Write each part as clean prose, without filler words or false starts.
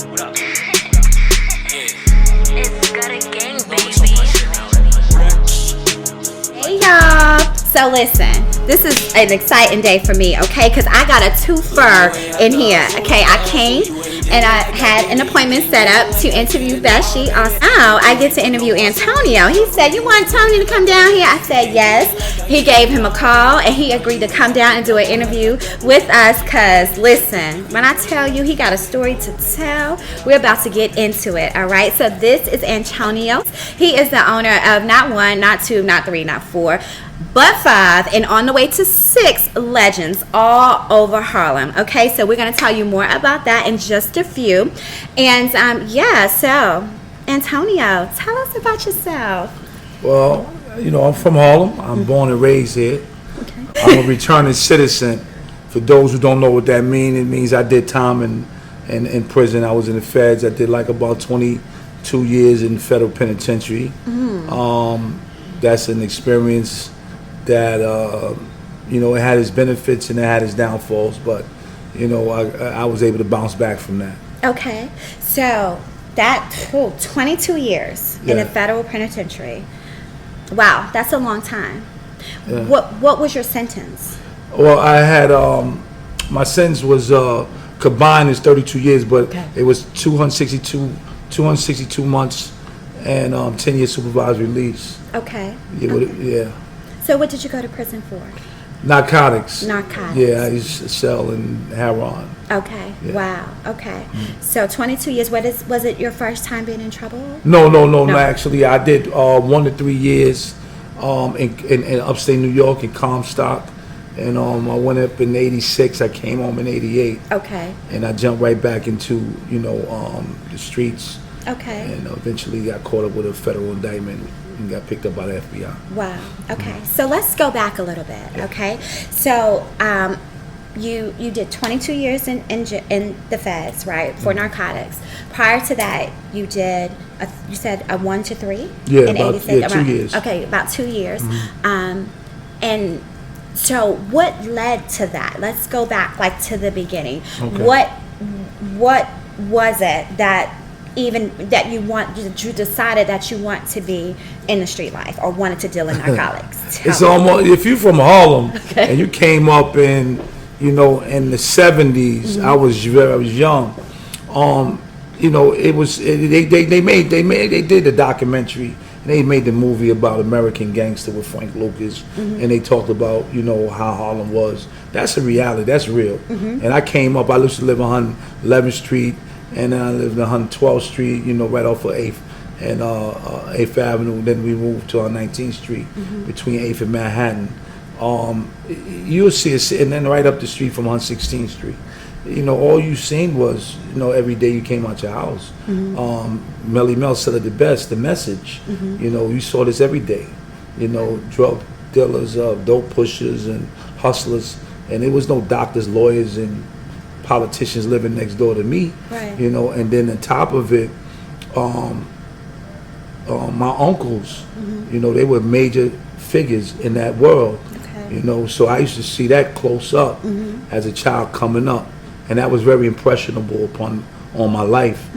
What up? It's got a gang, baby. Hey y'all. So listen, this is an exciting day for me, okay? Because I got a twofer in here, okay? I came and I had an appointment set up to interview Beshi. Oh, I get to interview Antonio. He said, "You want Tony to come down here?" I said, "Yes." He gave him a call and he agreed to come down and do an interview with us. Because listen, when I tell you he got a story to tell, we're about to get into it, all right? So this is Antonio. He is the owner of not one, not two, not three, not four, but 5, and on the way to 6 legends all over Harlem. Okay, so we're going to tell you more about that in just a few. And so Antonio, tell us about yourself. Well, I'm from Harlem. I'm born and raised here. Okay. I'm a returning citizen. For those who don't know what that means, it means I did time in prison. I was in the feds. I did like about 22 years in federal penitentiary. That's an experience that it had its benefits and it had its downfalls, but I was able to bounce back from that. Okay, so that 22 years in a federal penitentiary. Wow, that's a long time. Yeah. What was your sentence? Well, I had my sentence was combined is 32 years, but it was 262 months and 10 years supervised release. Okay. Yeah. So what did you go to prison for? Narcotics. Narcotics. Yeah, I used to sell in heroin. Okay. Yeah. Wow. Okay. So 22 years. Was it your first time being in trouble? No. Actually, I did 1 to 3 years in upstate New York in Comstock, and I went up in '86. I came home in '88. Okay. And I jumped right back into the streets. Okay. And eventually got caught up with a federal indictment and got picked up by the FBI. Wow. Okay. So let's go back a little bit. Okay. So you did 22 years in the feds, right, for narcotics. Prior to that, you did you said a 1 to 3. Yeah, in about 86, 2 years. Okay, about 2 years. And so what led to that? Let's go back to the beginning. Okay. What was it that you decided that you want to be in the street life or wanted to deal in narcotics? It's almost, if you're from Harlem and you came up in the 70s, I was young. It was they did the documentary. They made the movie about American Gangster with Frank Lucas, and they talked about how Harlem was. That's a reality. That's real. And I came up. I used to live on 111th Street, and then I lived on 112th Street. Right off of 8th and 8th Avenue. Then we moved to 19th Street between 8th and Manhattan. You'll see it, and then right up the street from 116th Street. All you seen was, every day you came out your house. Melly Mel said it the best, the message. You saw this every day. Drug dealers, dope pushers, and hustlers. And there was no doctors, lawyers, and politicians living next door to me. Right. And then on top of it, my uncles, they were major figures in that world. Okay. So I used to see that close up as a child coming up. And that was very impressionable on my life.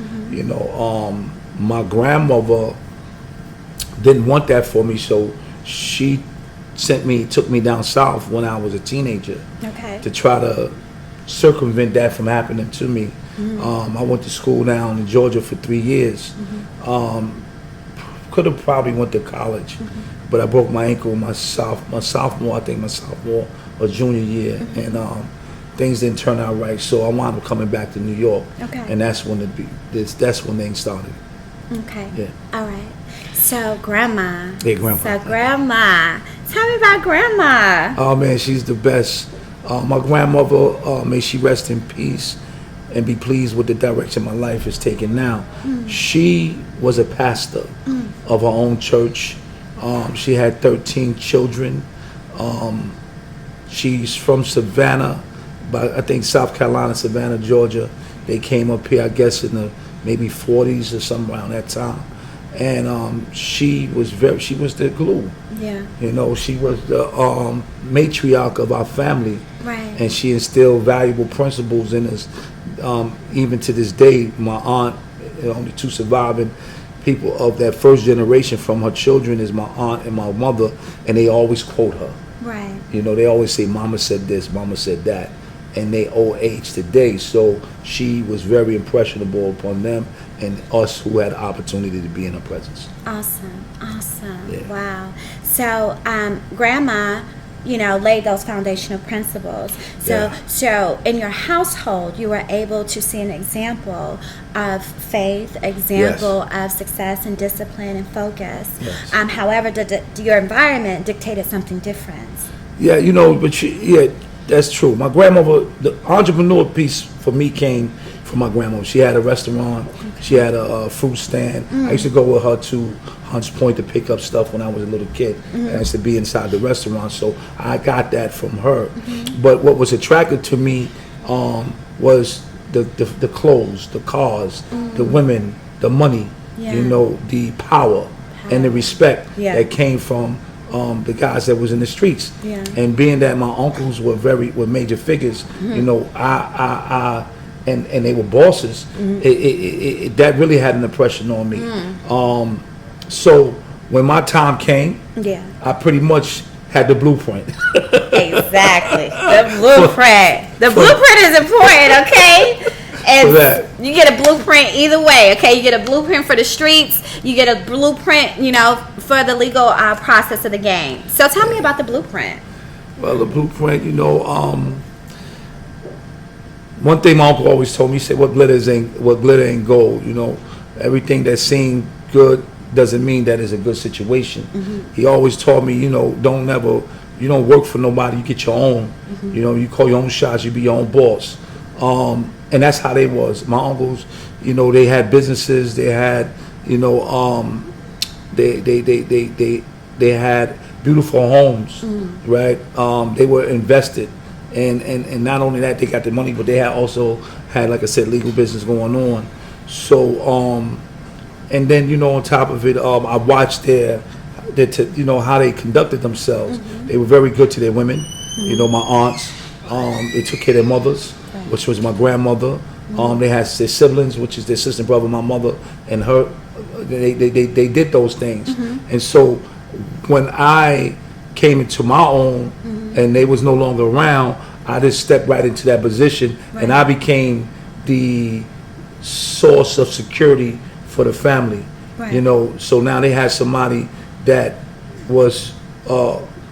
My grandmother didn't want that for me, so she took me down south when I was a teenager to try to circumvent that from happening to me. I went to school down in Georgia for 3 years. Could have probably went to college, but I broke my ankle my sophomore or junior year, and things didn't turn out right, so I wound up coming back to New York. Okay. And that's when things started. Okay. Yeah. All right. So grandma. Yeah, grandma. So grandma. Tell me about grandma. Oh man, she's the best. My grandmother, may she rest in peace and be pleased with the direction my life is taking now. She was a pastor of her own church. She had 13 children. She's from Savannah, but I think South Carolina, Savannah, Georgia. They came up here, I guess, in the maybe 40s or something around that time. And she was the glue. Yeah. She was the matriarch of our family. Right. And she instilled valuable principles in us even to this day, my aunt, only two surviving people of that first generation from her children is my aunt and my mother, and they always quote her. Right. They always say, Mama said this, Mama said that, and they owe age today. So she was very impressionable upon them and us who had the opportunity to be in her presence. Awesome. Yeah. Wow. So, Grandma, laid those foundational principles. So in your household, you were able to see an example of faith, example of success and discipline and focus. Yes. However, your environment dictated something different. Yeah, that's true. My grandmother, the entrepreneur piece for me came from my grandmother. She had a restaurant. She had a fruit stand. I used to go with her to Hunts Point to pick up stuff when I was a little kid. And I used to be inside the restaurant, so I got that from her. But what was attractive to me was the clothes, the cars, the women, the money, the power and the respect that came from the guys that was in the streets. And being that my uncles were major figures, and they were bosses, that really had an impression on me. So when my time came, I pretty much had the blueprint. Exactly. The blueprint. The blueprint is important, okay? And you get a blueprint either way, okay? You get a blueprint for the streets. You get a blueprint, for the legal process of the game. So tell me about the blueprint. Well, the blueprint, one thing my uncle always told me, he said, what glitter ain't gold, Everything that seemed good doesn't mean that it's a good situation. He always taught me, you don't work for nobody, you get your own. You call your own shots, you be your own boss. And that's how they was. My uncles, they had businesses, they had, they had beautiful homes, right? They were invested. And not only that, they got the money, but they also had, like I said, legal business going on. So, and then, on top of it, I watched how they conducted themselves. They were very good to their women. My aunts, they took care of their mothers, which was my grandmother. They had their siblings, which is their sister and brother, my mother, and her. They did those things. And so when I came into my own, and they was no longer around, I just stepped right into that position, and I became the source of security for the family. So now they had somebody that was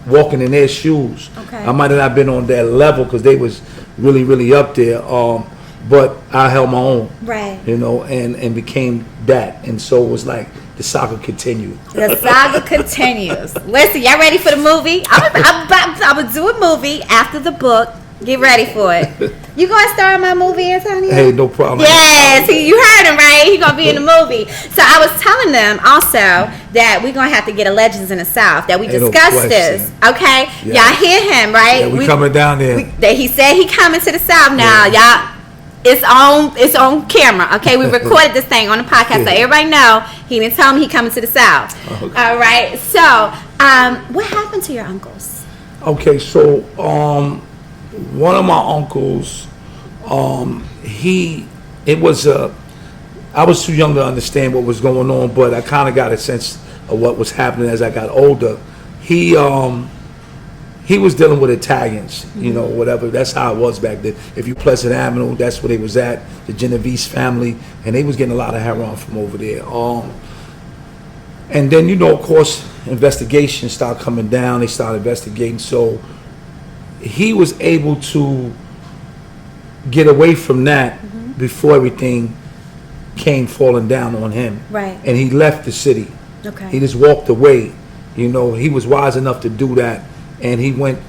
walking in their shoes. I might have not been on that level because they was really, really up there, but I held my own, and became that. And so it was like the saga continued. The saga continues. Listen, y'all ready for the movie? I'm gonna do a movie after the book. Get ready for it. You gonna star in my movie, Antonio? Hey, no problem. Yes, you heard him, right? He gonna be in the movie. So I was telling them also that we're gonna have to get a Legends in the South, that we discussed this. Okay? Yeah. Y'all hear him, right? Yeah, we coming down there. He said he coming to the South now. Y'all, it's on camera, okay? We recorded this thing on the podcast, so everybody know he didn't tell me he coming to the South. All right. So, what happened to your uncles? Okay, so one of my uncles, I was too young to understand what was going on, but I kind of got a sense of what was happening as I got older. He was dealing with Italians, whatever. That's how it was back then. If you Pleasant Avenue, that's where they was at, the Genovese family, and they was getting a lot of heroin from over there. And then, of course, investigations started coming down. They started investigating. So he was able to get away from that before everything came falling down on him. Right. And he left the city. Okay. He just walked away. He was wise enough to do that. And he went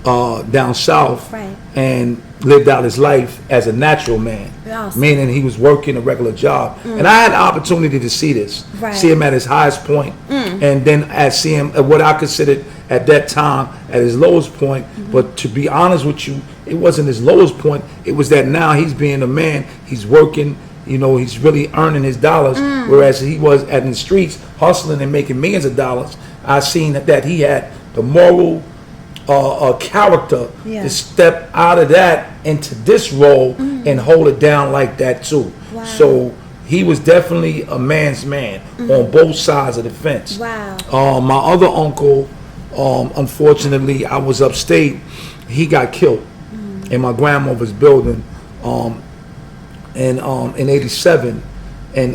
down south and lived out his life as a natural man. Awesome. Meaning he was working a regular job. And I had the opportunity to see this, see him at his highest point, and then see him at what I considered at that time at his lowest point. But to be honest with you, it wasn't his lowest point. It was that now he's being a man, he's working, he's really earning his dollars, whereas he was in the streets hustling and making millions of dollars. I seen that he had the moral a character Yeah. to step out of that into this role and hold it down like that too. Wow. So he was definitely a man's man on both sides of the fence. Wow. My other uncle, unfortunately, I was upstate. He got killed in my grandmother's building, in '87, and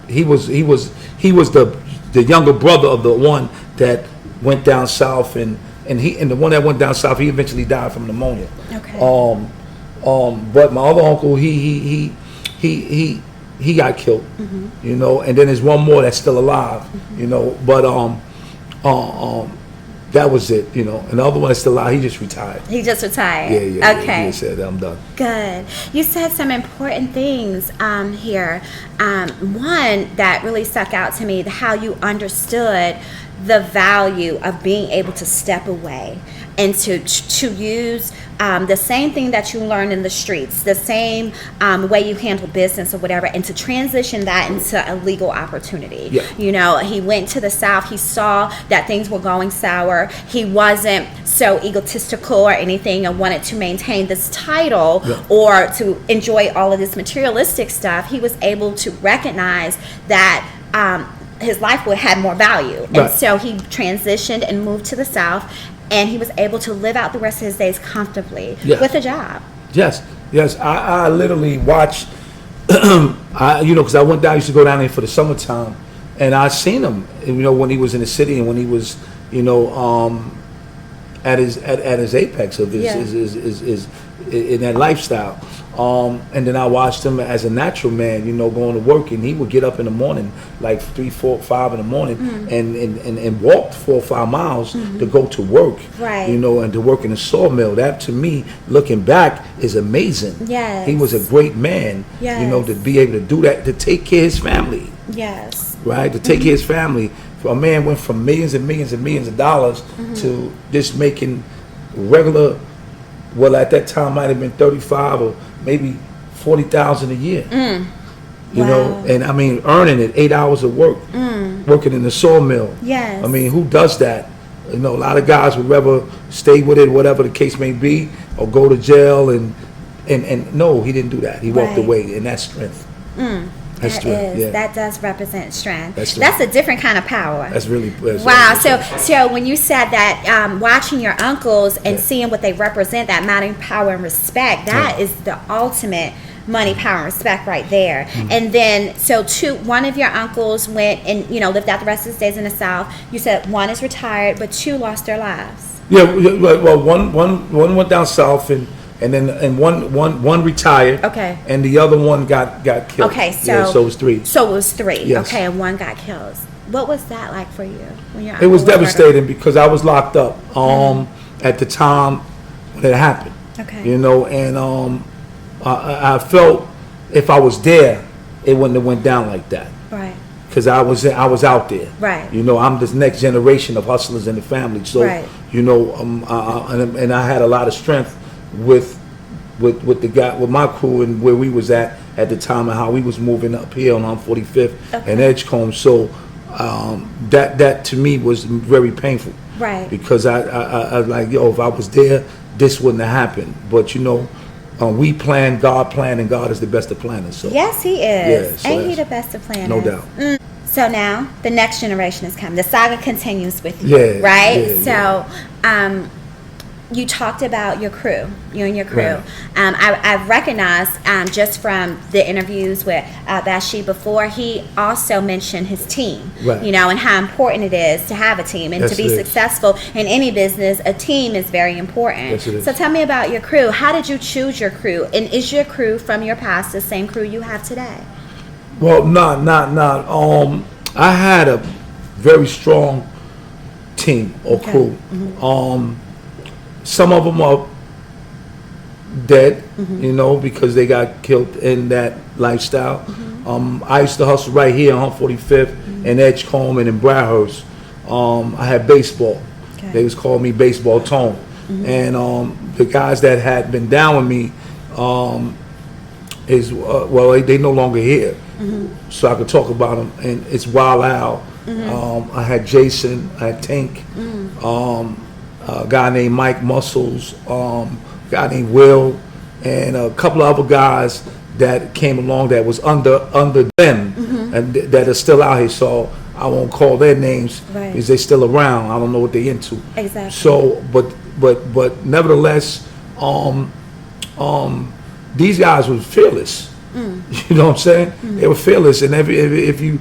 he was the younger brother of the one that went down south, and the one that went down south, he eventually died from pneumonia. Okay. But my other uncle, he got killed, you know, and then there's one more that's still alive, you know, but that was it, you know, and the other one that's still alive, he just retired. He just retired. Yeah. Okay. He said, I'm done. Good. You said some important things here. One that really stuck out to me, how you understood the value of being able to step away and to use the same thing that you learned in the streets, the same way you handle business or whatever, and to transition that into a legal opportunity. Yeah. You know, he went to the South, he saw that things were going sour. He wasn't so egotistical or anything and wanted to maintain this title or to enjoy all of this materialistic stuff. He was able to recognize that his life would have more value. Right. And so he transitioned and moved to the South, and he was able to live out the rest of his days comfortably with a job. Yes. I literally watched, because I went down, I used to go down there for the summertime, and I seen him, you know, when he was in the city and when he was, you know, at his apex of his in that lifestyle. And then I watched him as a natural man, you know, going to work, and he would get up in the morning, like 3, 4, 5 in the morning, and walk 4 or 5 miles to go to work, Right. you know, and to work in a sawmill. That, to me, looking back, is amazing. Yes. He was a great man, you know, to be able to do that, to take care of his family, Yes. right? To take care of his family. A man went from millions and millions and millions of dollars to just making regular, well, at that time might have been 35 or maybe 40,000 a year. You know, and I mean, earning it, 8 hours of work, working in the sawmill. Yes. I mean, who does that? You know, a lot of guys would rather stay with it, whatever the case may be, or go to jail. And no, he didn't do that. He walked Right. away, and that's strength. That's That strength. is. Yeah. That does represent strength. That's strength. That's a different kind of power. That's really Wow. So when you said that, watching your uncles and seeing what they represent, that money, power, and respect, that is the ultimate money, power, and respect right there. And then, so one of your uncles went and, you know, lived out the rest of his days in the South. You said one is retired, but 2 lost their lives. Yeah. Well, one went down south, and one retired. Okay. And the other one got killed. Okay, so it was 3. So it was 3. Yes. Okay, and one got killed. What was that like for you when your It was uncle devastating because I was locked up at the time when it happened. Okay. You know, and I felt if I was there, it wouldn't have went down like that. Right. Because I was out there. Right. You know, I'm this next generation of hustlers in the family. So, Right. you know, and I had a lot of strength with the guy, with my crew, and where we was at the time, and how we was moving up here on 45th and Edgecombe. So that to me was very painful. Right. Because I like, yo, if I was there, this wouldn't have happened. But you know, we plan, God planned, and God is the best of planners. So Yes, he is. Yeah, so Ain't he that's- the best of planners? no doubt. So now the next generation is coming. The saga continues with you, Yeah, right? yeah, So, you talked about your crew, you and your crew. Right. I've recognized just from the interviews with Bashi before, he also mentioned his team, Right. you know, and how important it is to have a team and Yes, to be it is. successful in any business. A team is very important. Yes, it is. So tell me about your crew. How did you choose your crew? And is your crew from your past the same crew you have today? Well, not. I had a very strong team or crew. Some of them are dead, you know, because they got killed in that lifestyle. I used to hustle right here on 45th and Edgecombe and in Bradhurst. I had baseball. Okay. They was calling me Baseball Tone. And the guys that had been down with me they no longer here. So I could talk about them. And it's Wild Al, I had Jason, I had Tank, a guy named Mike Muscles, a guy named Will, and a couple of other guys that came along that was under them and that are still out here. So I won't call their names because they're still around. I don't know what they're into. Exactly. So, but nevertheless, these guys were fearless. You know what I'm saying? They were fearless, and if you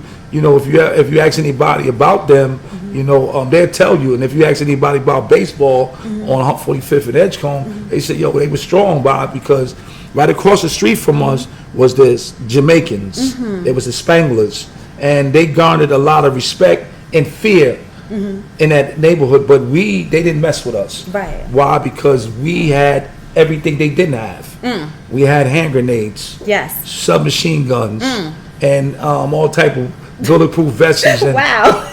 ask anybody about them, they'll tell you. And if you ask anybody about baseball on 45th and Edgecombe, they say, they were strong, Bob, because right across the street from us was the Jamaicans. There was the Spanglers, and they garnered a lot of respect and fear in that neighborhood. But they didn't mess with us. Right? Why? Because we had everything they didn't have. We had hand grenades, submachine guns, and all type of bulletproof vests. And wow.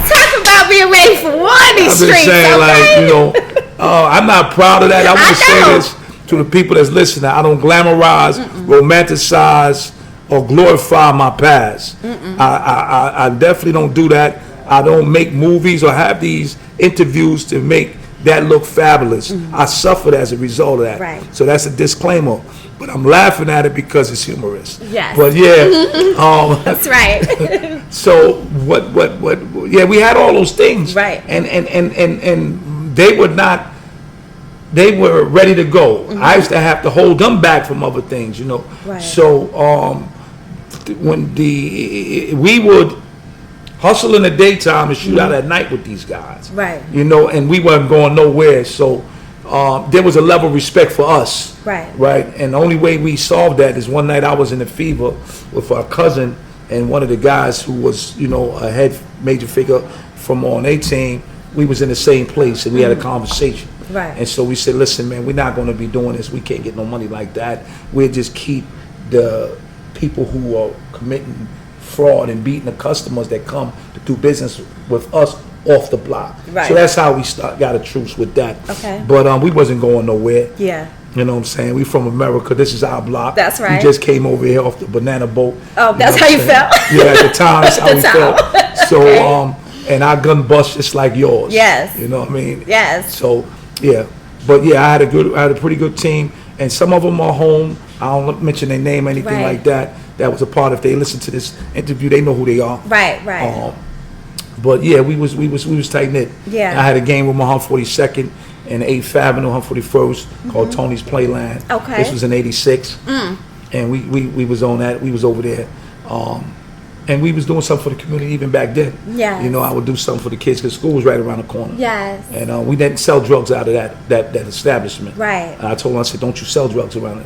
Talk about being ready for war in these streets. I'm saying, I'm not proud of that. I want to say this to the people that's listening. I don't glamorize, romanticize, or glorify my past. I definitely don't do that. I don't make movies or have these interviews to make that look fabulous. I suffered as a result of that. Right. So that's a disclaimer. But I'm laughing at it because it's humorous. Yes. But that's right. So we had all those things. Right. And they were ready to go. I used to have to hold them back from other things, Right. So when we would hustle in the daytime and shoot out at night with these guys. Right. And we weren't going nowhere. So there was a level of respect for us. Right. Right. And the only way we solved that is one night I was in the fever with our cousin and one of the guys who was, a head major figure from on a team. We was in the same place and we had a conversation. Right. And so we said, listen, man, we're not going to be doing this. We can't get no money like that. We'll just keep the people who are committing fraud and beating the customers that come to do business with us off the block. Right. So that's how we got a truce with that. Okay. But we wasn't going nowhere. Yeah. You know what I'm saying? We from America. This is our block. That's right. We just came over here off the banana boat. Oh, that's how you felt? Yeah, at the time, that's how we felt. So, and our gun bust just like yours. Yes. You know what I mean? Yes. So, yeah. But yeah, I had a pretty good team, and some of them are home. I don't mention their name or anything like that. That was a part. If they listen to this interview, they know who they are. Right, right. But yeah, we was tight knit. Yeah. I had a game with my 142nd and 8th Avenue, 141st, called Tony's Playland. Okay. This was in '86, and we was on that. We was over there, and we was doing something for the community even back then. Yeah. I would do something for the kids because school was right around the corner. Yes. And we didn't sell drugs out of that establishment. Right. And I told them, I said, don't you sell drugs around it.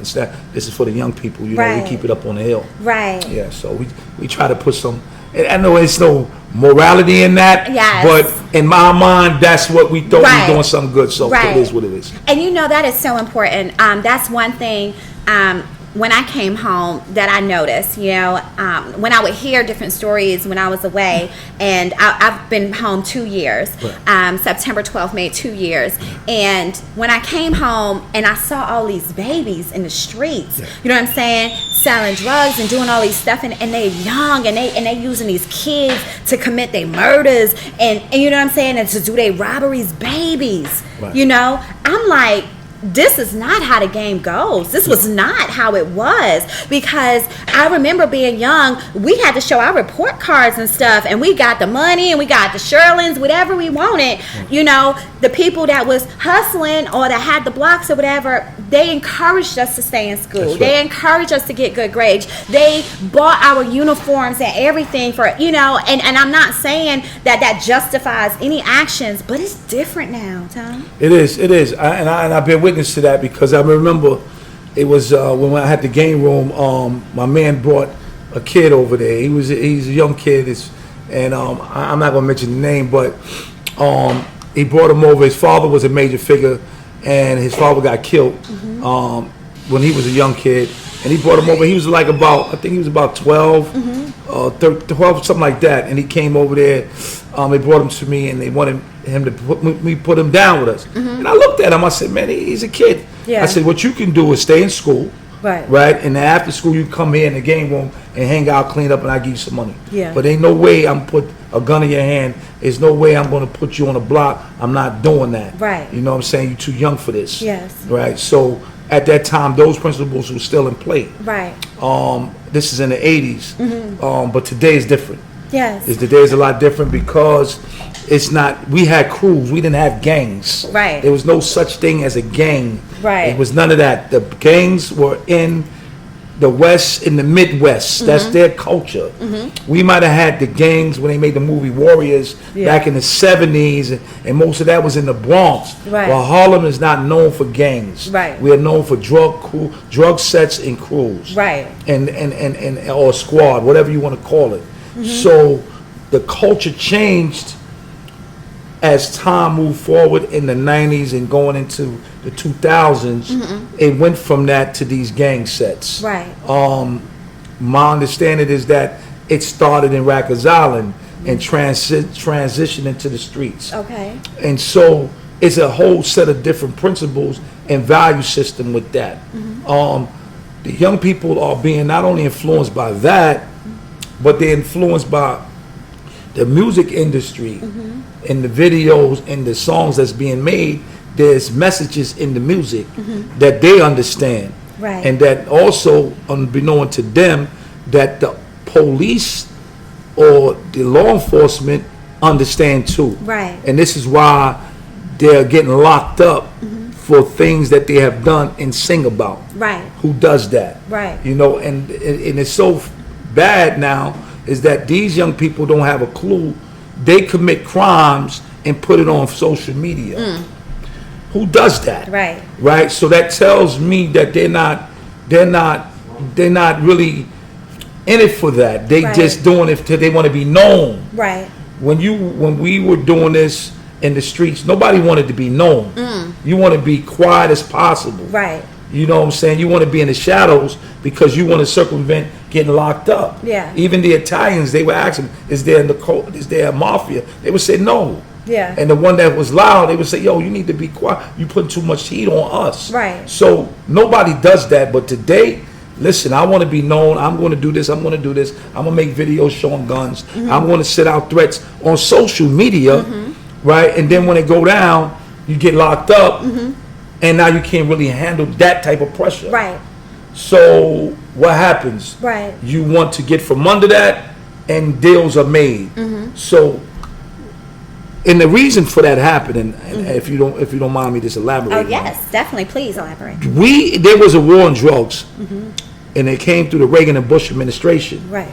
This is for the young people. We keep it up on the hill. Right. Yeah. So we try to put some. I know it's no morality in that. Yes. But in my mind, that's what we thought we were doing something good. So it is what it is. And that is so important. That's one thing. When I came home that I noticed, when I would hear different stories when I was away, and I've been home 2 years, September 12th made 2 years, and when I came home and I saw all these babies in the streets, you know what I'm saying, selling drugs and doing all these stuff, and they're young, and they using these kids to commit their murders, and you know what I'm saying, and to do their robberies, babies, I'm like, this is not how the game goes. This was not how it was, because I remember being young, we had to show our report cards and stuff, and we got the money and we got the Sherlins, whatever we wanted. The people that was hustling or that had the blocks or whatever, they encouraged us to stay in school. Right. They encouraged us to get good grades. They bought our uniforms and everything for, and I'm not saying that justifies any actions, but it's different now, Tom. It is. And I've been witness to that, because I remember it was when I had the game room, my man brought a kid over there. He's a young kid, and I'm not gonna mention the name, but he brought him over. His father was a major figure, and his father got killed when he was a young kid, and he brought him over. He was like I think he was about 12, 12, something like that, and he came over there. They brought him to me, and they wanted him to put him down with us. And I looked at him. I said, man, he's a kid. Yeah. I said, what you can do is stay in school, Right. And then after school, you come here in the game room and hang out, clean up, and I give you some money. Yeah. But ain't no way I'm put a gun in your hand. There's no way I'm going to put you on a block. I'm not doing that. Right. You know what I'm saying? You're too young for this. Yes. Right. So at that time, those principles were still in play. Right. This is in the 80s. But today is different. Yes. Today is a lot different because it's not, we had crews, we didn't have gangs. Right. There was no such thing as a gang. Right. It was none of that. The gangs were in the West, in the Midwest. That's their culture. We might have had the gangs when they made the movie Warriors back in the 70s, and most of that was in the Bronx. Right. Well, Harlem is not known for gangs. Right. We are known for drug sets and crews. Right. And or squad, whatever you want to call it. So the culture changed as time moved forward in the 90s and going into the 2000s. It went from that to these gang sets. Right. My understanding is that it started in Rikers Island and transitioned into the streets. Okay. And so it's a whole set of different principles and value system with that. The young people are being not only influenced by that, but they're influenced by the music industry and the videos and the songs that's being made. There's messages in the music that they understand. Right. And that also, unbeknown to them, that the police or the law enforcement understand too. Right. And this is why they're getting locked up for things that they have done and sing about. Right. Who does that? Right. You know, and it's so bad now is that these young people don't have a clue. They commit crimes and put it on social media. Who does that? Right. Right. So that tells me that they're not really in it for that. They just doing it because they want to be known. Right. When we were doing this in the streets, nobody wanted to be known. You want to be quiet as possible. Right. You know what I'm saying? You want to be in the shadows because you want to circumvent getting locked up. Yeah. Even the Italians, they were asking, is there a mafia? They would say no. Yeah. And the one that was loud, they would say, yo, you need to be quiet. You putting too much heat on us. Right. So nobody does that. But today, listen, I want to be known. I'm going to do this. I'm going to do this. I'm going to make videos showing guns. I'm going to set out threats on social media. Right. And then when it go down, you get locked up. And now you can't really handle that type of pressure. Right. So what happens? Right. You want to get from under that, and deals are made. So, and the reason for that happening, and if you don't mind me just elaborating. Oh yes, definitely. Please elaborate. There was a war on drugs, and it came through the Reagan and Bush administration. Right.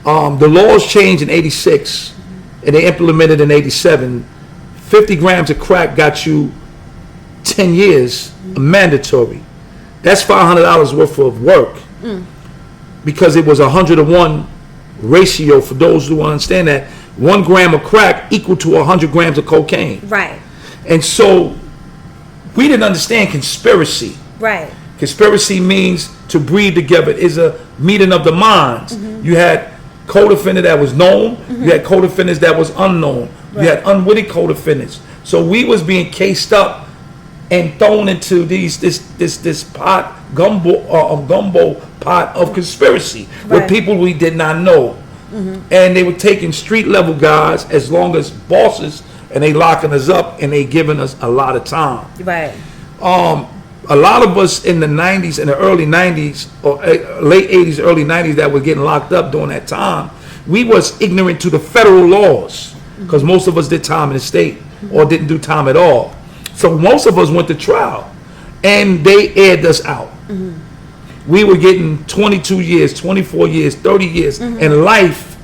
The laws changed in '86, and they implemented in '87. 50 grams of crack got you 10 years, mandatory. That's $500 worth of work because it was 100-to-1 ratio. For those who understand that, 1 gram of crack equal to 100 grams of cocaine. Right. And so we didn't understand conspiracy. Right. Conspiracy means to breed together. It is a meeting of the minds. You had co-defendant that was known. You had co-defendants that was unknown. You had unwitting co-defendants. So we was being cased up and thrown into this pot gumbo pot of conspiracy with people we did not know, and they were taking street level guys as long as bosses, and they locking us up and they giving us a lot of time. Right. A lot of us in the 90s, in the early 90s or late 80s, early 90s that were getting locked up during that time, we was ignorant to the federal laws because most of us did time in the state or didn't do time at all. So most of us went to trial, and they aired us out. We were getting 22 years, 24 years, 30 years, and life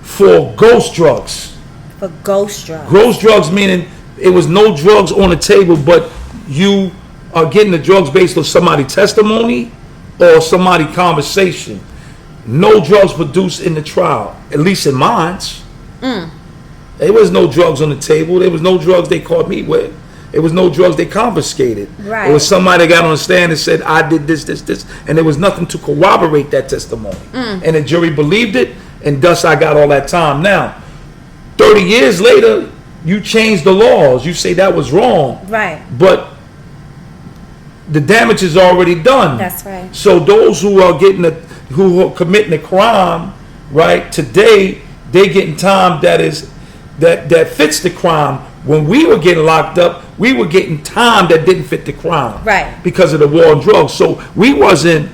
for ghost drugs. For ghost drugs. Ghost drugs meaning it was no drugs on the table, but you are getting the drugs based on somebody's testimony or somebody's conversation. No drugs produced in the trial, at least in mine. There was no drugs on the table. There was no drugs they caught me with. There was no drugs they confiscated. Right. It was somebody that got on the stand and said, I did this, and there was nothing to corroborate that testimony. And the jury believed it, and thus I got all that time. Now, 30 years later, you change the laws. You say that was wrong. Right. But the damage is already done. That's right. So those who are who are committing the crime, right, today, they getting time that fits the crime. When we were getting locked up, we were getting time that didn't fit the crime. Right. Because of the war on drugs. So we wasn't,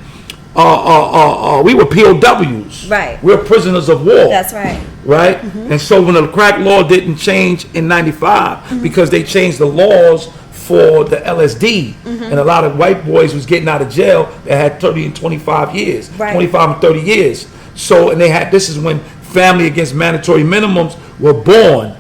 we were POWs. Right. We're prisoners of war. That's right. Right? Mm-hmm. And so when the crack law didn't change in 95, because they changed the laws for the LSD, and a lot of white boys was getting out of jail that had 30 and 25 years, right. 25 and 30 years. So, and this is when family against mandatory minimums were born.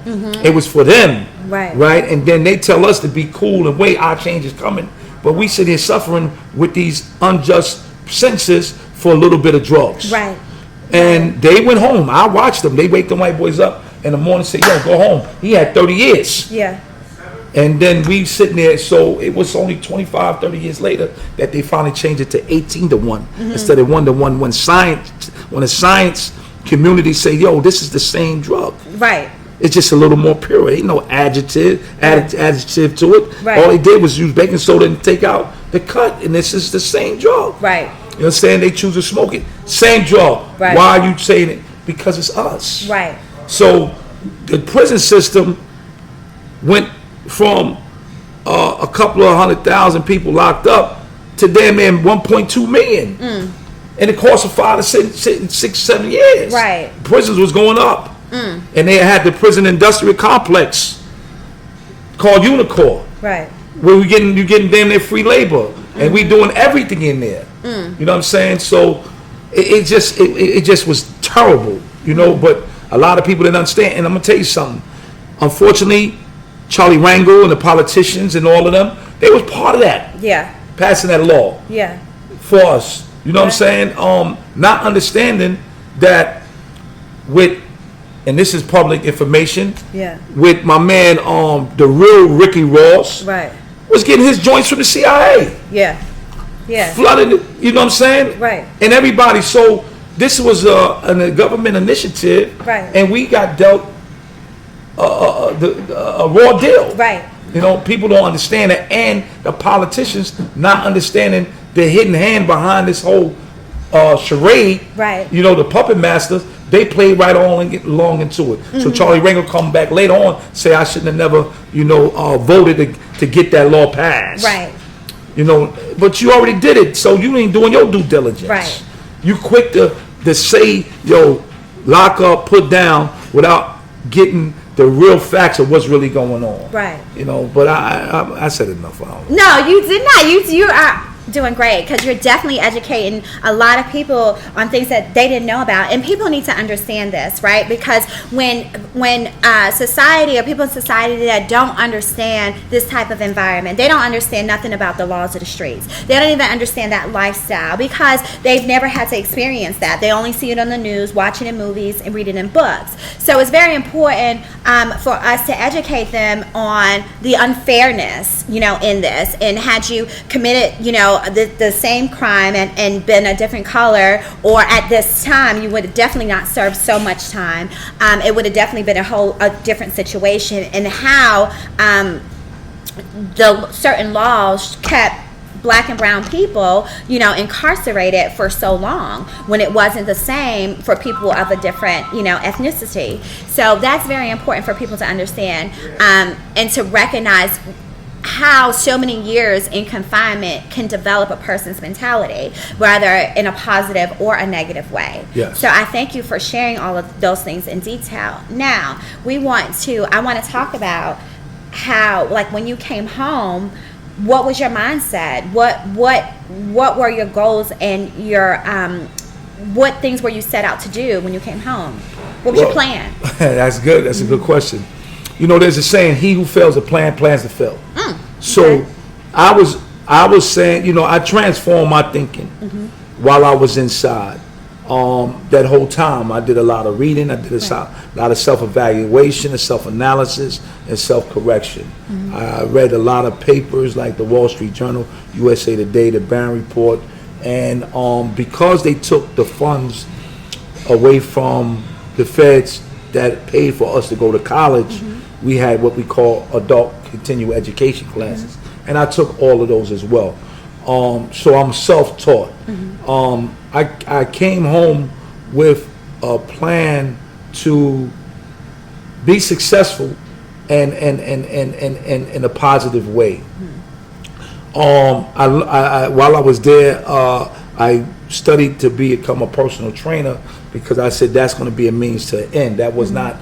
It was for them. Right. Right? And then they tell us to be cool and wait, our change is coming. But we sit here suffering with these unjust sentences for a little bit of drugs. Right. And they went home. I watched them. They wake the white boys up in the morning and say, yo, go home. He had 30 years. Yeah. And then we sitting there, so it was only 25, 30 years later that they finally changed it to 18-1 instead of 1-1 when the science community say, yo, this is the same drug. Right. It's just a little more pure. Ain't no adjective to it. Right. All they did was use baking soda and take out the cut, and this is the same drug. Right. You know what I'm saying? They choose to smoke it. Same drug. Right. Why are you saying it? Because it's us. Right. So the prison system went from a couple of 100,000 people locked up to damn near 1.2 million. And it cost them 5 to 6, 7 years. Right. Prisons was going up. And they had the prison industrial complex called Unicor. Right. Where you getting damn near free labor. And we doing everything in there. You know what I'm saying? So it just was terrible, you know, but a lot of people didn't understand. And I'm gonna tell you something. Unfortunately, Charlie Rangel and the politicians and all of them, they was part of that. Yeah. Passing that law. Yeah. For us. You know what I'm saying? Not understanding that with, and this is public information, with my man, the real Ricky Ross, right, was getting his joints from the CIA. Yeah. Yeah. Flooded, you know what I'm saying? Right. And everybody, so this was a government initiative, right, and we got dealt a raw deal. Right. You know, people don't understand it, and the politicians not understanding the hidden hand behind this whole charade. Right. You know, the puppet masters, they played right on along into it. So Charlie Rangel come back later on, say I shouldn't have never, voted to get that law passed. Right. You know, but you already did it, so you ain't doing your due diligence. Right. You quick to say, lock up, put down, without getting the real facts of what's really going on. Right. You know, but I said enough. No, you did not. You are doing great, because you're definitely educating a lot of people on things that they didn't know about, and people need to understand this, right? Because when society, or people in society that don't understand this type of environment, they don't understand nothing about the laws of the streets. They don't even understand that lifestyle, because they've never had to experience that. They only see it on the news, watching it in movies, and reading in books. So it's very important for us to educate them on the unfairness, in this. And had you committed, the same crime and been a different color, or at this time, you would have definitely not served so much time. It would have definitely been a different situation, and how the certain laws kept Black and brown people, incarcerated for so long, when it wasn't the same for people of a different, ethnicity. So that's very important for people to understand, and to recognize how so many years in confinement can develop a person's mentality, whether in a positive or a negative way. Yes. So I thank you for sharing all of those things in detail. Now, I want to talk about how, like, when you came home, what was your mindset? What were your goals, and your what things were you set out to do when you came home? What was your plan? That's good. That's a good question. There's a saying, he who fails to plan plans to fail. So okay. I was saying, I transformed my thinking while I was inside. That whole time I did a lot of reading, I did a lot of self-evaluation and self-analysis and self-correction. I read a lot of papers like the Wall Street Journal, USA Today, the Barron Report, and because they took the funds away from the feds that paid for us to go to college, we had what we call adult continuing education classes, and I took all of those as well. So I'm self-taught. I came home with a plan to be successful and in a positive way. While I was there, I studied to become a personal trainer because I said that's going to be a means to an end. That was not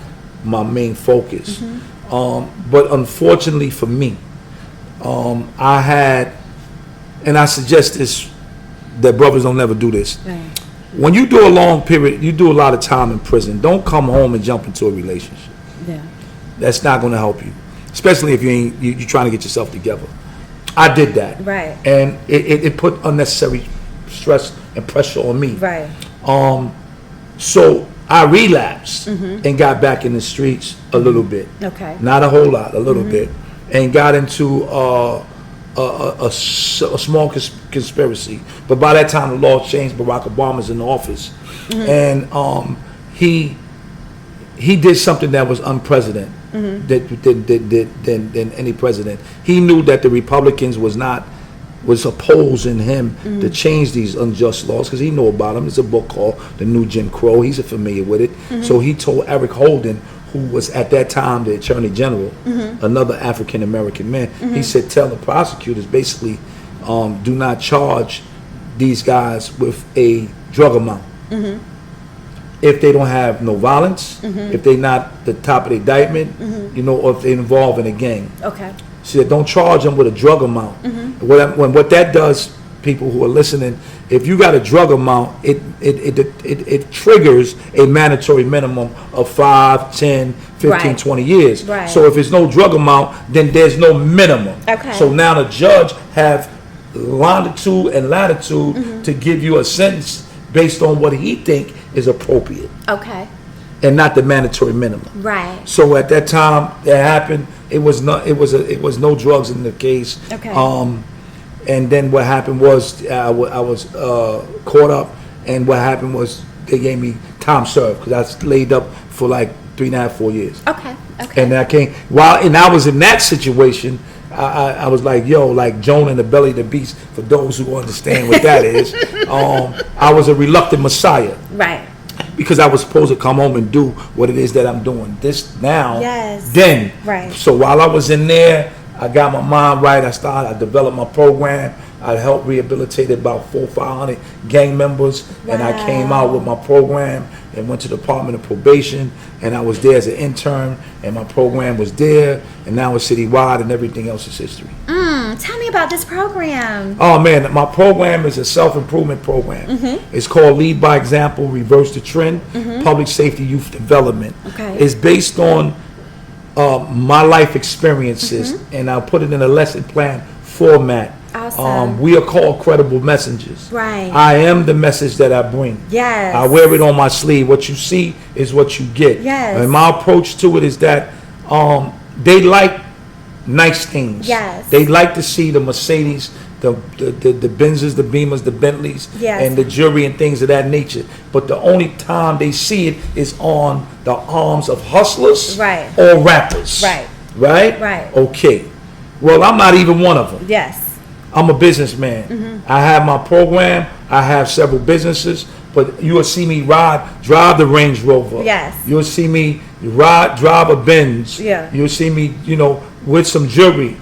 my main focus. But unfortunately for me, I had, and I suggest this, that brothers don't never do this. Right. When you do a long period, you do a lot of time in prison, don't come home and jump into a relationship. Yeah. That's not going to help you, especially if you're trying to get yourself together. I did that. Right. And it put unnecessary stress and pressure on me. Right. So I relapsed and got back in the streets a little bit. Okay. Not a whole lot, a little bit. And got into a small conspiracy. But by that time, the law changed. Barack Obama's in office. And he did something that was unprecedented than any president. He knew that the Republicans was opposing him to change these unjust laws because he knew about them. There's a book called The New Jim Crow. He's familiar with it. So he told Eric Holden, who was at that time the Attorney General, another African American man, he said, tell the prosecutors basically, do not charge these guys with a drug amount. If they don't have no violence, if they're not the top of the indictment, or if they're involved in a gang. Okay. She said, don't charge them with a drug amount. What that does, people who are listening, if you got a drug amount, it triggers a mandatory minimum of 5, 10, 15, Right. 20 years. Right. So if there's no drug amount, then there's no minimum. Okay. So now the judge have longitude and latitude to give you a sentence based on what he think is appropriate Okay. and not the mandatory minimum. Right. So at that time that happened, it was no drugs in the case. Okay. And then what happened was I was caught up, and what happened was they gave me time served because I was laid up for like 3.5, 4 years. Okay. Okay. And I was in that situation. I was like, like Jonah in the belly of the beast, for those who understand what that is. I was a reluctant Messiah. Right. Because I was supposed to come home and do what it is that I'm doing this now. Yes. Then. Right. So while I was in there, I got my mind right. I developed my program. I helped rehabilitate about 400 or 500 gang members. Wow. And I came out with my program and went to the Department of Probation. And I was there as an intern. And my program was there. And now it's citywide, and everything else is history. Tell me about this program. Oh man, my program is a self-improvement program. It's called Lead by Example, Reverse the Trend, Public Safety Youth Development. Okay. It's based on my life experiences, and I'll put it in a lesson plan format. Awesome. We are called credible messengers. Right. I am the message that I bring. Yes. I wear it on my sleeve. What you see is what you get. Yes. And my approach to it is that they like nice things. Yes. They like to see the Mercedes, the Benzes, the Beamers, the Bentleys, Yes. and the jewelry and things of that nature. But the only time they see it is on the arms of hustlers, Right. or rappers. Right. Right? Right. Okay. Well, I'm not even one of them. Yes. I'm a businessman. I have my program. I have several businesses. But you will see me drive the Range Rover. Yes. You'll see me drive a Benz. Yeah. You'll see me, with some jewelry.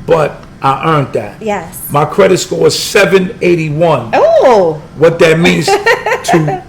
But I earned that. Yes. My credit score is 781. Oh. What that means to,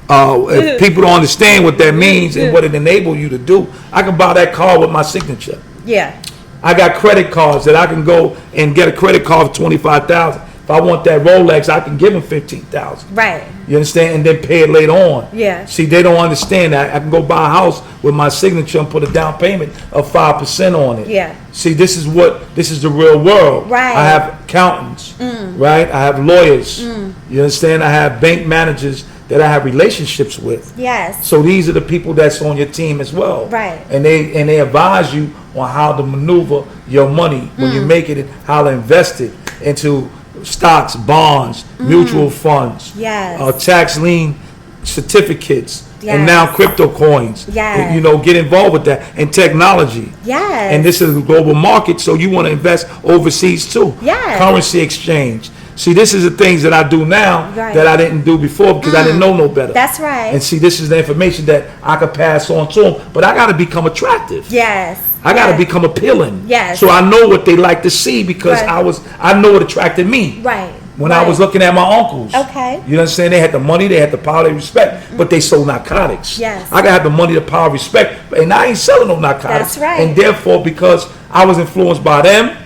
if people don't understand what that means and what it enables you to do, I can buy that car with my signature. Yeah. I got credit cards that I can go and get a credit card for $25,000. If I want that Rolex, I can give them $15,000. Right. You understand? And then pay it later on. Yeah. See, they don't understand that. I can go buy a house with my signature and put a down payment of 5% on it. Yeah. See, this is the real world. Right. I have accountants. Right. I have lawyers. You understand? I have bank managers that I have relationships with. Yes. So these are the people that's on your team as well. Right. And they advise you on how to maneuver your money when you make it, and how to invest it into stocks, bonds, mutual funds, Yes. tax lien certificates, And now crypto coins. Yes. You know, get involved with that. And technology. Yes. And this is a global market, so you want to invest overseas too. Yes. Currency exchange. See, this is the things that I do now that I didn't do before because I didn't know no better. That's right. And see, this is the information that I could pass on to them. But I got to become attractive. Yes. I got to become appealing. Yes. So I know what they like to see because I know what attracted me. Right. When I was looking at my uncles. Okay. You understand? They had the money, they had the power, they respect, but they sold narcotics. Yes. I got to have the money, the power, respect, and I ain't selling no narcotics. That's right. And therefore, because I was influenced by them,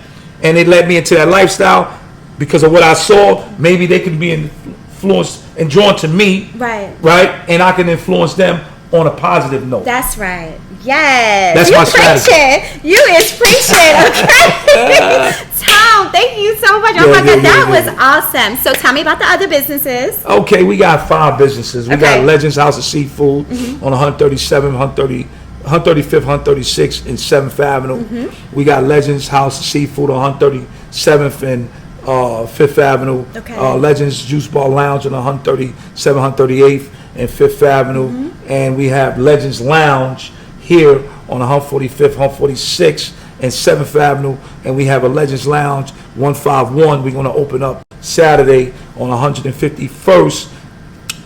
and they led me into that lifestyle, because of what I saw, maybe they can be influenced and drawn to me. Right. Right? And I can influence them on a positive note. That's right. Yes. That's my strategy. You is preaching. Okay. Tom, thank you so much. Oh my God, that was awesome. So tell me about the other businesses. Okay, we got 5 businesses. We got Legends House of Seafood on 137, 135th, 136 and 7th Avenue. We got Legends House of Seafood on 137th and 5th Avenue. Legends Juice Bar Lounge on 137, 138th and 5th Avenue. And we have Legends Lounge here on 145th, 146th and 7th Avenue. And we have a Legends Lounge 151. We're going to open up Saturday on 151st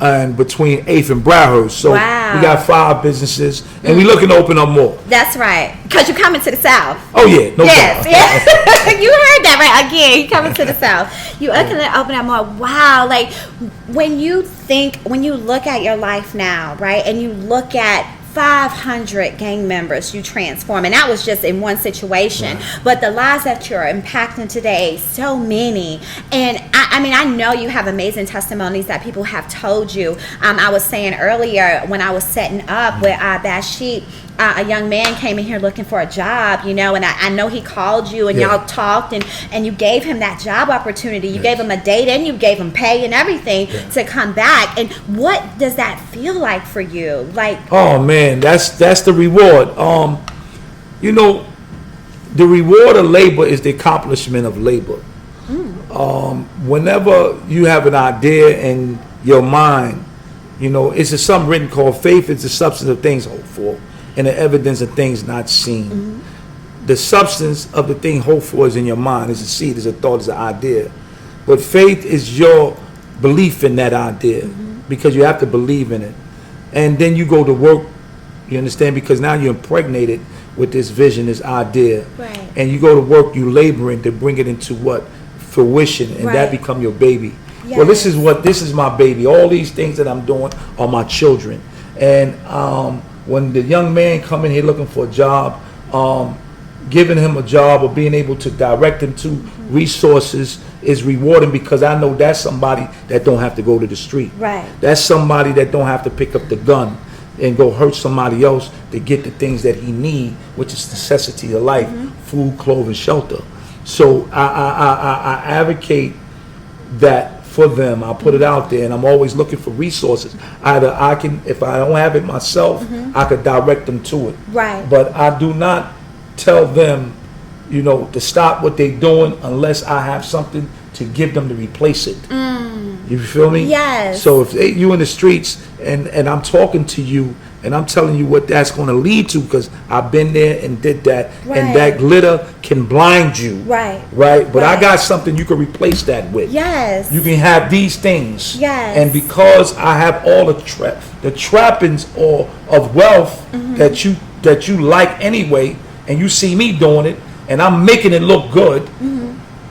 and between 8th and Browhurst. So we got 5 businesses, and we're looking to open up more. That's right, because you're coming to the South. Oh yeah, no doubt. Yes. You heard that right. Again, you're coming to the South. You're looking to open up more. Wow. Like when you look at your life now, right, and you look at 500 gang members you transform, and that was just in one situation, but the lives that you're impacting today, so many. And I mean, I know you have amazing testimonies that people have told you. I was saying earlier when I was setting up with Bashit, a young man came in here looking for a job, you know, and I know he called you and y'all talked and you gave him that job opportunity. You gave him a date and you gave him pay and everything to come back. And what does that feel like for you? Like, oh man, that's the reward. You know, the reward of labor is the accomplishment of labor. Whenever you have an idea in your mind, you know, it's something written called faith is the substance of things hoped for and the evidence of things not seen. The substance of the thing hoped for is in your mind. It's a seed, it's a thought, it's an idea. But faith is your belief in that idea because you have to believe in it. And then you go to work, you understand, because now you're impregnated with this vision, this idea. Right. And you go to work, you laboring to bring it into what? Fruition, and that become your baby. Well, this is my baby. All these things that I'm doing are my children. And when the young man come in here looking for a job, giving him a job or being able to direct him to resources is rewarding because I know that's somebody that don't have to go to the street. Right. That's somebody that don't have to pick up the gun and go hurt somebody else to get the things that he need, which is necessity of life, food, clothing, shelter. So I advocate that for them. I put it out there, and I'm always looking for resources. Either I can, if I don't have it myself, I could direct them to it. Right. But I do not tell them, you know, to stop what they're doing unless I have something to give them to replace it. You feel me? Yes. So if you in the streets and I'm talking to you and I'm telling you what that's going to lead to because I've been there and did that, and that glitter can blind you. Right. But I got something you can replace that with. Yes. You can have these things. Yes. And because I have all the trappings of wealth that you like anyway, and you see me doing it, and I'm making it look good,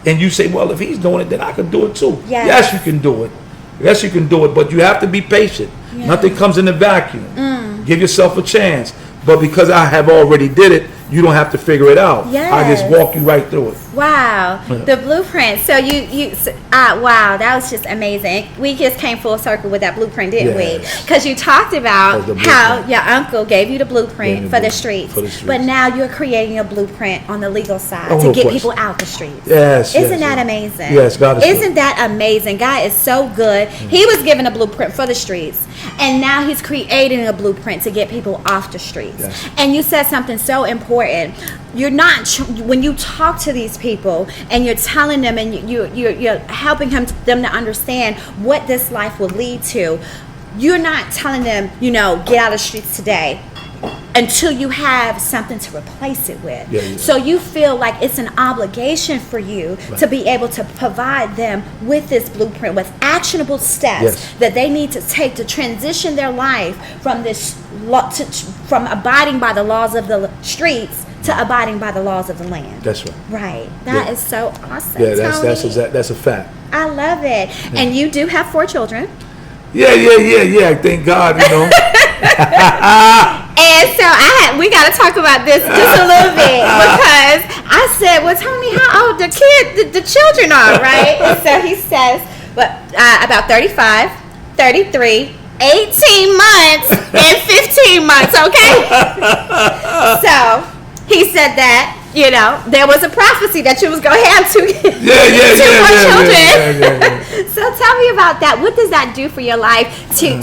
and you say, well, if he's doing it, then I can do it too. Yes, you can do it. Yes, you can do it, but you have to be patient. Nothing comes in a vacuum. Give yourself a chance. But because I have already did it, you don't have to figure it out. I just walk you right through it. Wow, the blueprint. So wow, that was just amazing. We just came full circle with that blueprint, didn't we? Because you talked about how your uncle gave you the blueprint for the streets, but now you're creating a blueprint on the legal side to get people out the streets. Isn't that amazing? Yes, God is good. Isn't that amazing? God is so good. He was given a blueprint for the streets, and now he's creating a blueprint to get people off the streets. And you said something so important. You're not when you talk to these people and you're telling them and you're helping them to understand what this life will lead to. you're not telling them, get out of the streets today until you have something to replace it with. Yeah. So you feel like it's an obligation for you to be able to provide them with this blueprint, with actionable steps that they need to take to transition their life from from abiding by the laws of the streets to abiding by the laws of the land. That's right. Right. That is so awesome. Yeah, Tony. that's a fact. I love it. Yeah. And you do have 4 children. Yeah. Thank God, And so we got to talk about this just a little bit, because I said, well, tell me how old the children are, right? And so he says, about 35, 33, 18 months, and 15 months, okay? So he said that, there was a prophecy that you was going to have 2 more children. So tell me about that. What does that do for your life to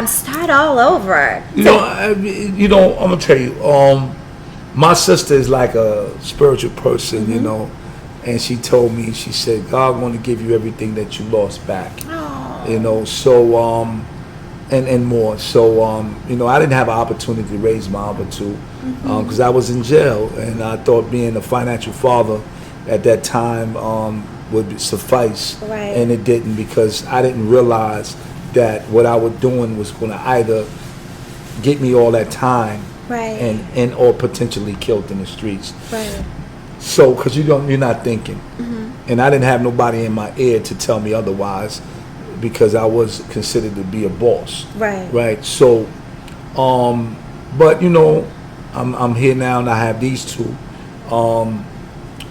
start all over? I'm going to tell you, my sister is like a spiritual person, and she told me, she said, God want to give you everything that you lost back. Aww. So, and more. So, I didn't have an opportunity to raise my other 2 because I was in jail, and I thought being a financial father at that time would suffice, and it didn't, because I didn't realize that what I was doing was going to either get me all that time, and or potentially killed in the streets. Right. So, because you're not thinking, and I didn't have nobody in my ear to tell me otherwise, because I was considered to be a boss. Right. So, but I'm here now, and I have these 2,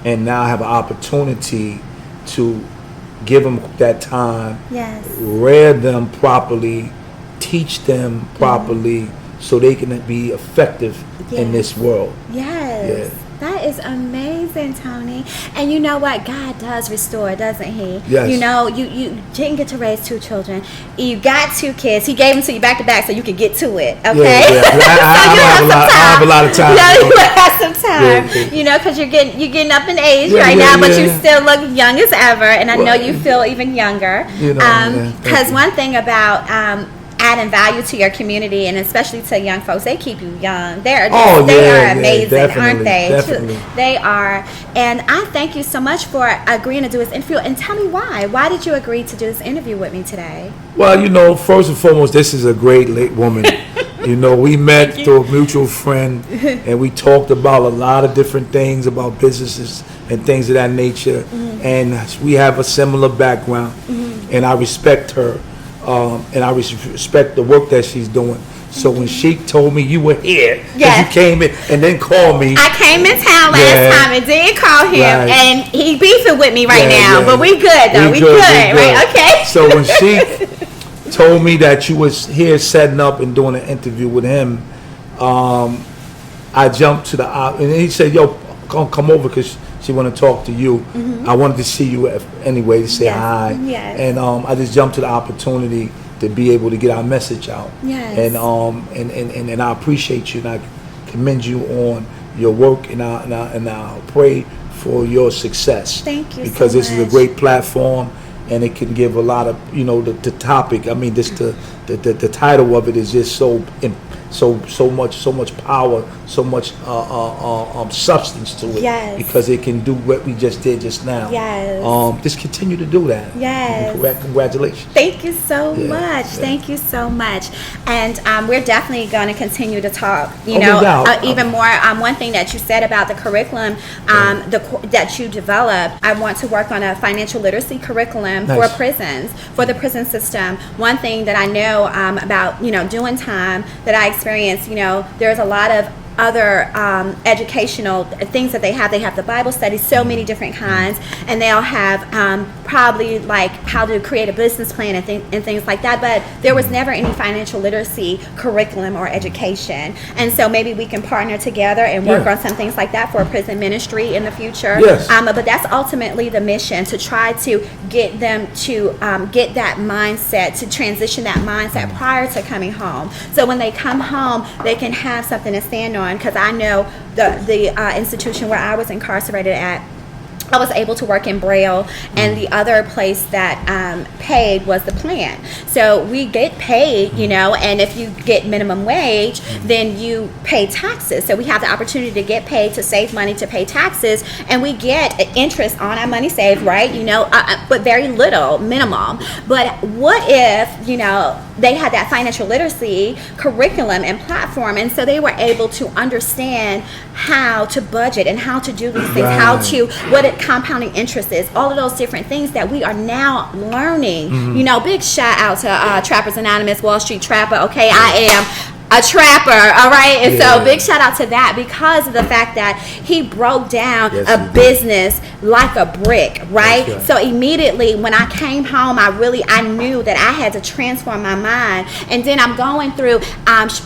and now I have an opportunity to give them that time, rear them properly, teach them properly, so they can be effective in this world. Yes. Yeah. That is amazing, Tony. And you know what? God does restore, doesn't He? Yes. You didn't get to raise 2 children. You got 2 kids. He gave them to you back to back so you could get to it. Okay. Yeah. I have a lot of time. You have some time. Because you're getting up in age now, but you still look young as ever, and I know you feel even younger. Because one thing about adding value to your community, and especially to young folks, they keep you young. They are amazing, aren't they? Definitely. They are. And I thank you so much for agreeing to do this interview. And tell me why. Why did you agree to do this interview with me today? Well, first and foremost, this is a great late woman. We met through a mutual friend, and we talked about a lot of different things about businesses and things of that nature. And we have a similar background, and I respect her. And I respect the work that she's doing. So when she told me you were here, you came in and then called me. I came in town last time and did call him, and he beefing with me right now. But we good though. We good, right? Okay. So when she told me that you was here setting up and doing an interview with him, I jumped to and he said, "Yo, come over because she want to talk to you." I wanted to see you anyway to say hi. And I just jumped to the opportunity to be able to get our message out. And I appreciate you, and I commend you on your work, and I pray for your success. Thank you. Because so this much. is a great platform, and it can give a lot of the topic. I mean, the title of it is just so much power, so much substance to it, because it can do what we just did just now. Just continue to do that. Congratulations. Thank you so much. Thank you so much. And we're definitely going to continue to talk. Even more. One thing that you said about the curriculum that you developed, I want to work on a financial literacy curriculum for prisons, for the prison system. One thing that I know about doing time that I experienced, there's a lot of other educational things that they have. They have the Bible studies, so many different kinds, and they'll have probably like how to create a business plan and things like that, but there was never any financial literacy curriculum or education. And so maybe we can partner together and work on some things like that for a prison ministry in the future. But that's ultimately the mission, to try to get them to get that mindset, to transition that mindset prior to coming home. So when they come home, they can have something to stand on. Because I know the institution where I was incarcerated at, I was able to work in Braille, and the other place that paid was the plan. So we get paid, and if you get minimum wage, then you pay taxes. So we have the opportunity to get paid, to save money, to pay taxes, and we get interest on our money saved, right? But very little, minimum. But what if, they had that financial literacy curriculum and platform, and so they were able to understand how to budget and how to do these things, what compounding interest is, all of those different things that we are now learning. Big shout out to Trappers Anonymous, Wall Street Trapper. Okay, I am a trapper, all right? And so big shout out to that, because of the fact that he broke down a business like a brick, right? So immediately when I came home, I knew that I had to transform my mind. And then I'm going through,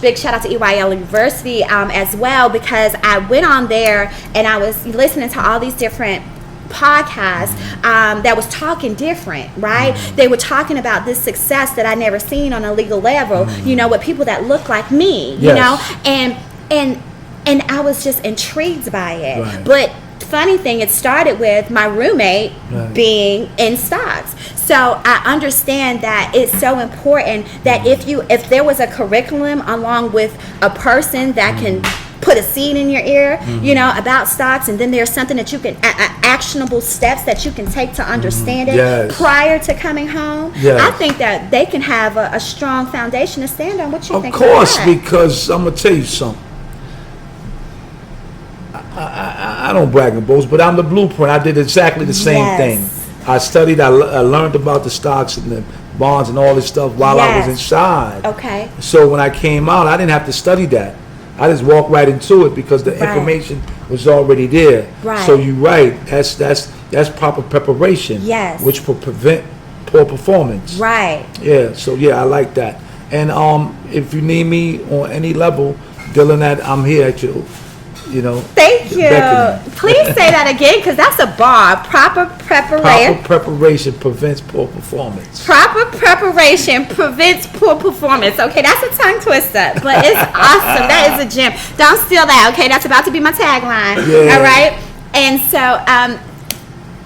big shout out to EYL University as well, because I went on there and I was listening to all these different podcast that was talking different, right? They were talking about this success that I never seen on a legal level, with people that look like me, and I was just intrigued by it. But funny thing, it started with my roommate being in stocks. So I understand that it's so important that if there was a curriculum along with a person that can put a seed in your ear, about stocks, and then there's something that you can, actionable steps that you can take to understand it prior to coming home. I think that they can have a strong foundation to stand on. What you think? Of course, because I'm gonna tell you something. I don't brag and boast, but I'm the blueprint. I did exactly the same thing. I studied. I learned about the stocks and the bonds and all this stuff while I was inside. Okay. So when I came out, I didn't have to study that. I just walked right into it because the information was already there. So you're right. That's proper preparation. Which will prevent poor performance. Yeah. So I like that. And if you need me on any level, Dylan, I'm here at you. Thank you. Please say that again, because that's a bar. Proper preparation prevents poor performance. Proper preparation prevents poor performance. Okay, that's a tongue twister, but it's awesome. That is a gem. Don't steal that. Okay, that's about to be my tagline. All right. And so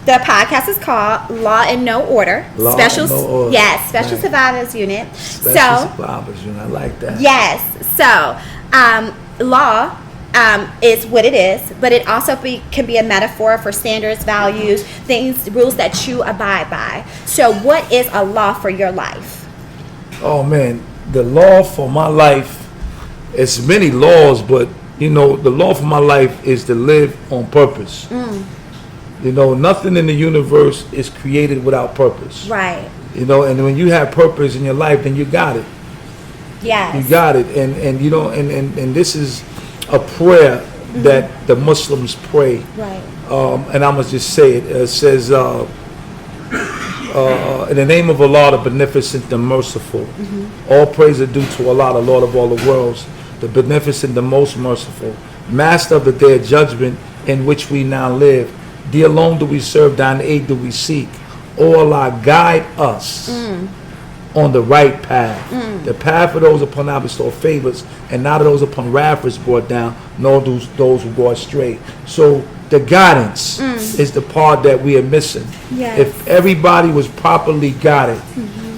the podcast is called Law and No Order. Special Survivors Unit. Survivors Unit. I like that. Yes. So law is what it is, but it also can be a metaphor for standards, values, rules that you abide by. So what is a law for your life? Oh man, the law for my life, it's many laws, but the law for my life is to live on purpose. Nothing in the universe is created without purpose. And when you have purpose in your life, then you got it. You got it. And this is a prayer that the Muslims pray. And I'm going to just say it. It says, in the name of Allah, the Beneficent, the Merciful. All praise are due to Allah, the Lord of all the worlds, the Beneficent, the Most Merciful, Master of the Day of Judgment, in which we now live. Thee alone do we serve, thine aid do we seek. O Allah, guide us on the right path. The path of those upon our bestow favors, and not of those upon wrath is brought down, nor those who go astray. So the guidance is the part that we are missing. If everybody was properly guided,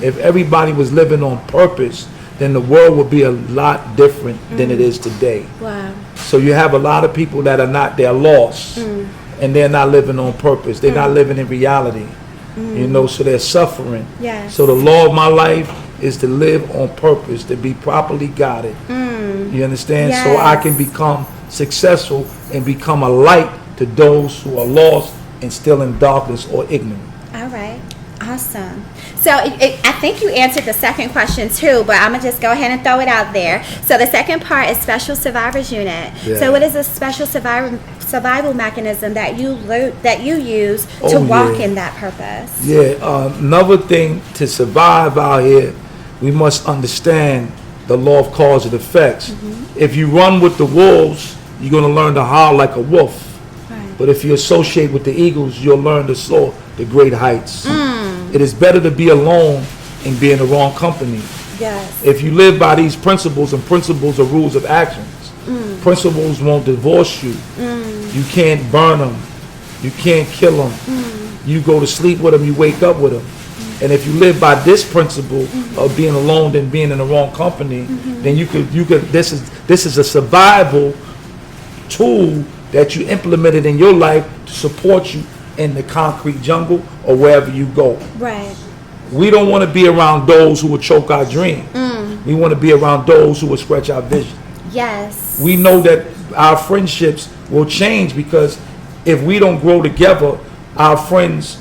if everybody was living on purpose, then the world would be a lot different than it is today. So you have a lot of people that are not, they're lost, and they're not living on purpose. They're not living in reality. So they're suffering. So the law of my life is to live on purpose, to be properly guided. You understand? So I can become successful and become a light to those who are lost and still in darkness or ignorant. All right. Awesome. So I think you answered the second question too, but I'm going to just go ahead and throw it out there. So the second part is Special Survivors Unit. So what is a special survival mechanism that you use to walk in that purpose? Another thing, to survive out here, we must understand the law of cause and effects. If you run with the wolves, you're going to learn to howl like a wolf. But if you associate with the eagles, you'll learn to soar the great heights. It is better to be alone and be in the wrong company. If you live by these principles, and principles are rules of actions, principles won't divorce you. You can't burn them. You can't kill them. You go to sleep with them, you wake up with them. And if you live by this principle of being alone than being in the wrong company, then you could this is a survival tool that you implemented in your life to support you in the concrete jungle or wherever you go. Right. We don't want to be around those who will choke our dream. We want to be around those who will stretch our vision. Yes. We know that our friendships will change because if we don't grow together, our friends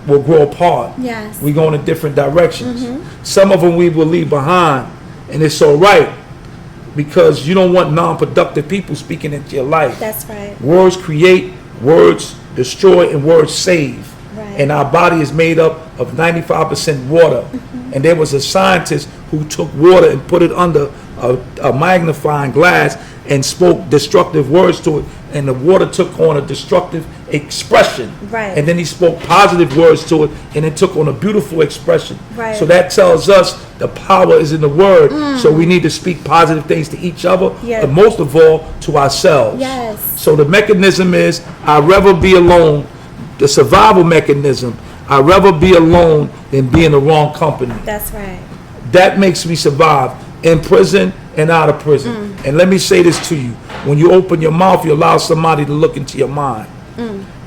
will grow apart. Yes. We go in different directions. Some of them we will leave behind, and it's all right because you don't want non-productive people speaking into your life. That's right. Words create, words destroy, and words save. Right. And our body is made up of 95% water. And there was a scientist who took water and put it under a magnifying glass and spoke destructive words to it, and the water took on a destructive expression. Right. And then he spoke positive words to it, and it took on a beautiful expression. Right. So that tells us the power is in the word. So we need to speak positive things to each other, Yeah. but most of all to ourselves. Yes. So the mechanism is, I'd rather be alone. The survival mechanism, I'd rather be alone than be in the wrong company. That's right. That makes me survive in prison and out of prison. And let me say this to you. When you open your mouth, you allow somebody to look into your mind.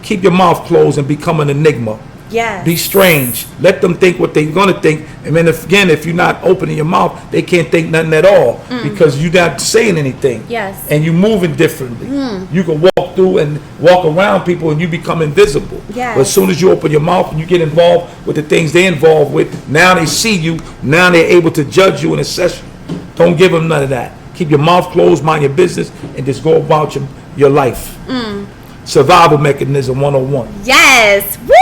Keep your mouth closed and become an enigma. Yes. Be strange. Let them think what they're going to think. And then if you're not opening your mouth, they can't think nothing at all because you're not saying anything. Yes. And you're moving differently. You can walk through and walk around people and you become invisible. Yes. But as soon as you open your mouth and you get involved with the things they're involved with, now they see you. Now they're able to judge you and assess you. Don't give them none of that. Keep your mouth closed, mind your business, and just go about your life. Survival mechanism 101. Yes. Woo,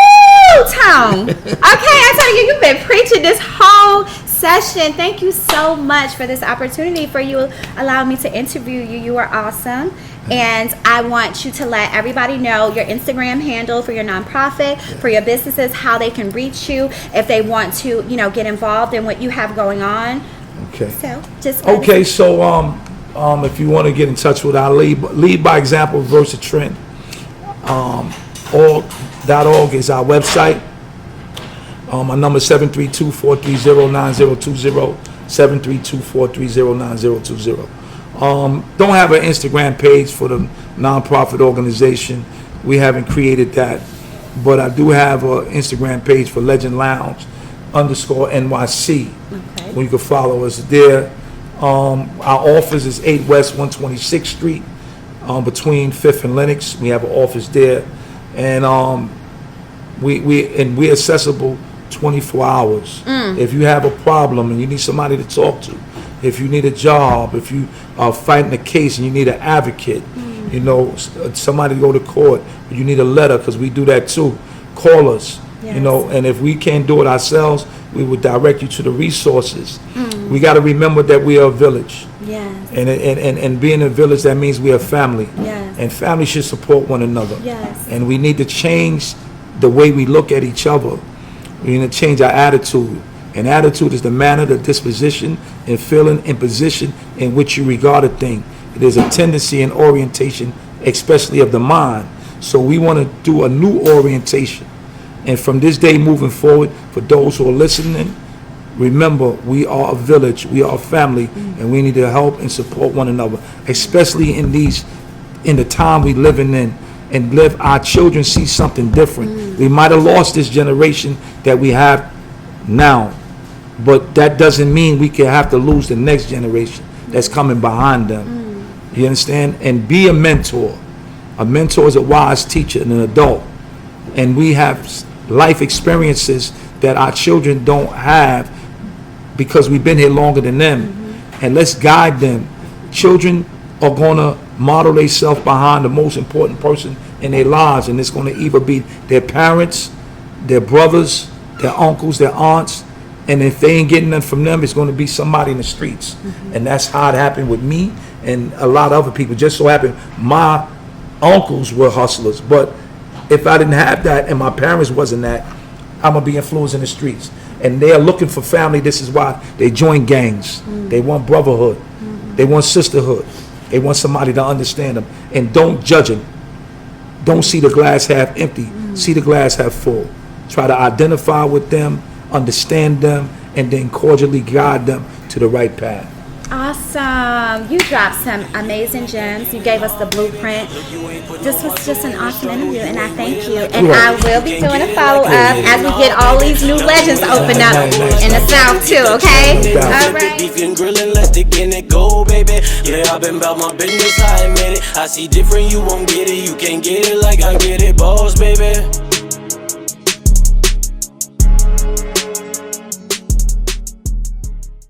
Tone. Okay, Antonio, you've been preaching this whole session. Thank you so much for this opportunity, for you allowing me to interview you. You are awesome. And I want you to let everybody know your Instagram handle for your nonprofit, for your businesses, how they can reach you if they want to, get involved in what you have going on. Okay. So just Okay, so if you want to get in touch with our lead by example versus trend, org is our website. My number is 732-430-9020, 732-430-9020. Don't have an Instagram page for the nonprofit organization. We haven't created that, but I do have an Instagram page for Legend Lounge _NYC. Okay. Well, you can follow us there. Our office is 8 West 126th Street, between 5th and Lenox. We have an office there, and we're accessible 24 hours. If you have a problem and you need somebody to talk to, if you need a job, if you are fighting a case and you need an advocate, somebody to go to court, you need a letter, because we do that too. Call us. Yes. And if we can't do it ourselves, we will direct you to the resources. We got to remember that we are a village. Yes. And being a village, that means we are family. Yes. And family should support one another. Yes. And we need to change the way we look at each other. We need to change our attitude. And attitude is the manner, the disposition, and feeling and position in which you regard a thing. It is a tendency and orientation, especially of the mind. So we want to do a new orientation. And from this day moving forward, for those who are listening, remember, we are a village, we are a family, and we need to help and support one another, especially in the time we living in, and let our children see something different. We might have lost this generation that we have now, but that doesn't mean we can have to lose the next generation that's coming behind them. You understand? And be a mentor. A mentor is a wise teacher and an adult. And we have life experiences that our children don't have because we've been here longer than them. And let's guide them. Children are going to model themselves behind the most important person in their lives, and it's going to either be their parents, their brothers, their uncles, their aunts, and if they ain't getting nothing from them, it's going to be somebody in the streets. And that's how it happened with me and a lot of other people. Just so happened my uncles were hustlers, but if I didn't have that and my parents wasn't that, I'm going to be influenced in the streets. And they are looking for family. This is why they join gangs. They want brotherhood. They want sisterhood. They want somebody to understand them. And don't judge them. Don't see the glass half empty. See the glass half full. Try to identify with them, understand them, and then cordially guide them to the right path. Awesome. You dropped some amazing gems. You gave us the blueprint. This was just an awesome interview, and I thank you. And I will be doing a follow-up as we get all these new legends open up in the South, too, okay? All right. Beef and grilling, let's dig in it, go, baby. Yeah, I've been about my business, I admit it. I see different, you won't get it. You can't get it like I get it, boss, baby.